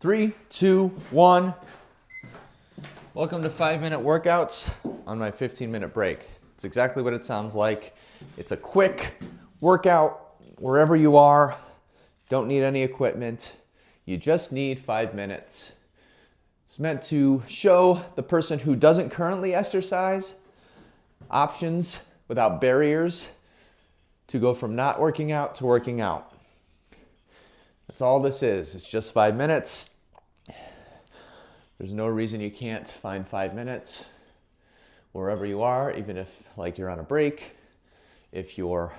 3, 2, 1. Welcome to 5-minute workouts on my 15-minute break. It's exactly what it sounds like. It's a quick workout wherever you are. Don't need any equipment. You just need 5 minutes. It's meant to show the person who doesn't currently exercise options without barriers to go from not working out to working out. That's all this is. It's just 5 minutes. There's no reason you can't find 5 minutes wherever you are, even if like you're on a break, if you're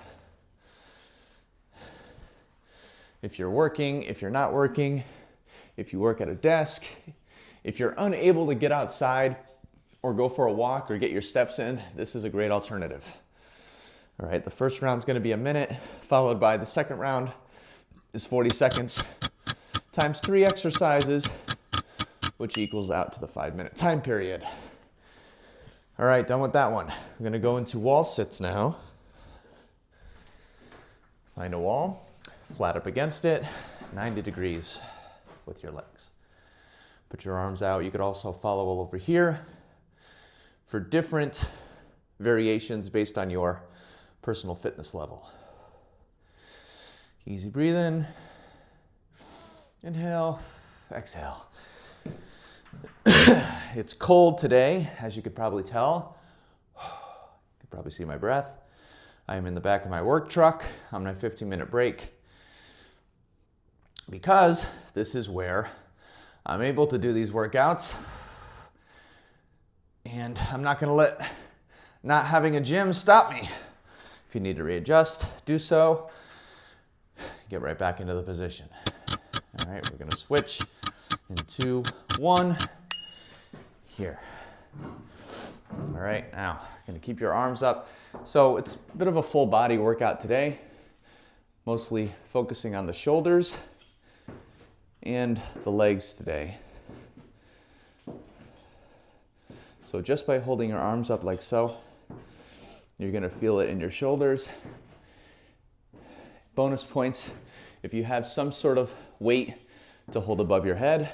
working, if you're not working, if you work at a desk, if you're unable to get outside or go for a walk or get your steps in, this is a great alternative. All right, the first round is going to be a minute, followed by the second round is 40 seconds times 3 exercises, which equals out to the 5-minute time period. All right, done with that one. I'm going to go into wall sits now. Find a wall, flat up against it, 90 degrees with your legs. Put your arms out. You could also follow over here for different variations based on your personal fitness level. Easy breathing. Inhale, exhale. It's cold today, as you could probably tell. You could probably see my breath. I am in the back of my work truck on my 15-minute break because this is where I'm able to do these workouts, and I'm not going to let not having a gym stop me. If you need to readjust, do so. Get right back into the position. All right, we're going to switch in 2, 1, here. All right, now, going to keep your arms up. So it's a bit of a full body workout today, mostly focusing on the shoulders and the legs today. So just by holding your arms up like so, you're going to feel it in your shoulders. Bonus points, if you have some sort of weight to hold above your head,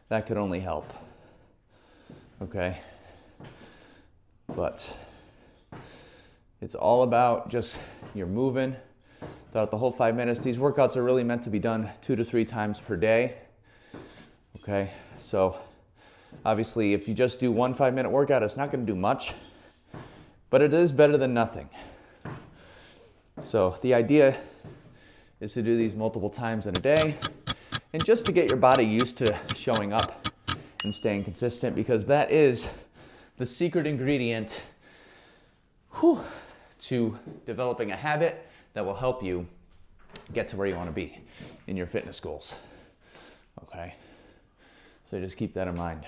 that could only help. Okay? But it's all about just you're moving throughout the whole 5 minutes. These workouts are really meant to be done 2 to 3 times per day. Okay? So obviously, if you just do one 5-minute workout, it's not going to do much, but it is better than nothing. So the idea is to do these multiple times in a day, and just to get your body used to showing up and staying consistent, because that is the secret ingredient to developing a habit that will help you get to where you want to be in your fitness goals. Okay? So just keep that in mind.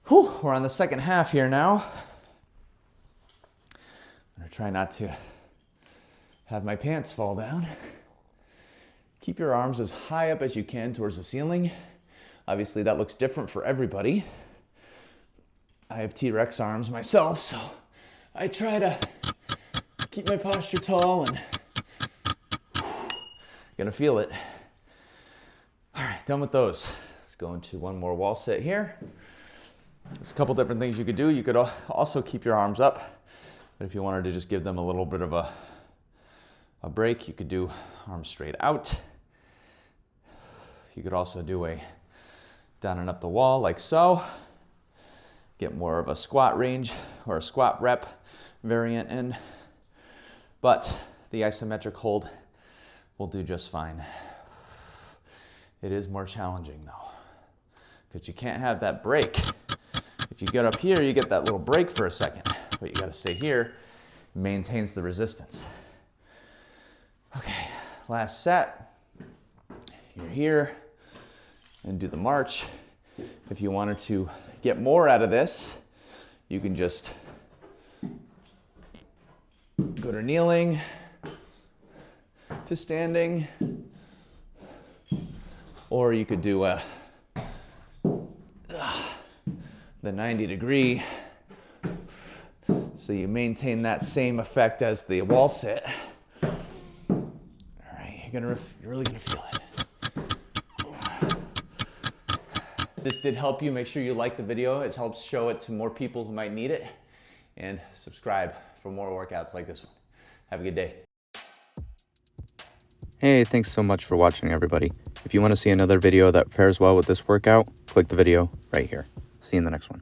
We're on the second half here now. I'm going to try not to have my pants fall down. Keep your arms as high up as you can towards the ceiling. Obviously, that looks different for everybody. I have T-Rex arms myself, so I try to keep my posture tall and gonna feel it. All right, done with those. Let's go into one more wall sit here. There's a couple different things you could do. You could also keep your arms up, but if you wanted to just give them a little bit of a break, you could do arms straight out. You could also do a down and up the wall like so. Get more of a squat range or a squat rep variant in. But the isometric hold will do just fine. It is more challenging though, because you can't have that break. If you get up here, you get that little break for a second, but you got to stay here. It maintains the resistance. Okay, last set. You're here and do the march. If you wanted to get more out of this, you can just go to kneeling, to standing, or you could do the 90-degree, so you maintain that same effect as the wall sit. All right, you're really gonna feel it. this did help you, make sure you like the video. It helps show it to more people who might need it. And subscribe for more workouts like this one. Have a good day. Hey, thanks so much for watching, everybody. If you want to see another video that pairs well with this workout, click the video right here. See you in the next one.